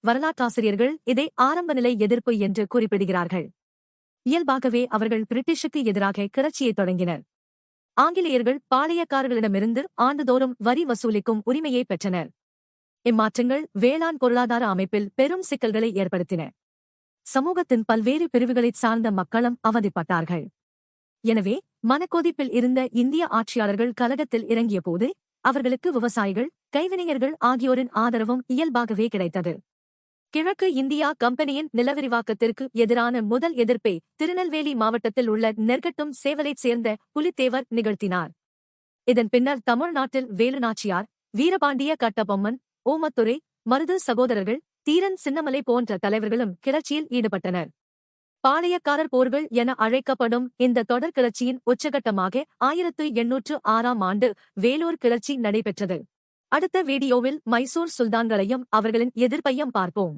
வரலாற்றாசிரியர்கள் இதை ஆரம்பநிலை எதிர்ப்பு என்று குறிப்பிடுகிறார்கள். இயல்பாகவே அவர்கள் பிரிட்டிஷுக்கு எதிராக கிளர்ச்சியைத் தொடங்கினர். ஆங்கிலேயர்கள் பாளையக்காரர்களிடமிருந்து ஆண்டுதோறும் வரி வசூலிக்கும் உரிமையை பெற்றனர். இம்மாற்றங்கள் வேளாண் பொருளாதார அமைப்பில் பெரும் சிக்கல்களை ஏற்படுத்தின. சமூகத்தின் பல்வேறு பிரிவுகளைச் சார்ந்த மக்களும் அவதிப்பட்டார்கள். எனவே மனக்கொதிப்பில் இருந்த இந்திய ஆட்சியாளர்கள் கலகத்தில் இறங்கியபோது அவர்களுக்கு விவசாயிகள், கைவினைஞர்கள் ஆகியோரின் ஆதரவும் இயல்பாகவே கிடைத்தது. கிழக்கு இந்தியா கம்பெனியின் நிலவிரிவாக்கத்திற்கு எதிரான முதல் எதிர்ப்பை திருநெல்வேலி மாவட்டத்தில் உள்ள நெற்கட்டும் சேவலைச் சேர்ந்த புலித்தேவர் நிகழ்த்தினார். இதன் பின்னர் தமிழ்நாட்டில் வேலுநாச்சியார், வீரபாண்டிய கட்டபொம்மன், ஓமத்துரை, மருது சகோதரர்கள், தீரன் சின்னமலை போன்ற தலைவர்களும் கிளர்ச்சியில் ஈடுபட்டனர். பாளையக்காரர் போர்கள் என அழைக்கப்படும் இந்த தொடர் கிளர்ச்சியின் உச்சகட்டமாக 1806ஆம் ஆண்டு வேலூர் கிளர்ச்சி நடைபெற்றது. அடுத்த வீடியோவில் மைசூர் சுல்தான்களையும் அவர்களின் எதிர்ப்பையும் பார்ப்போம்.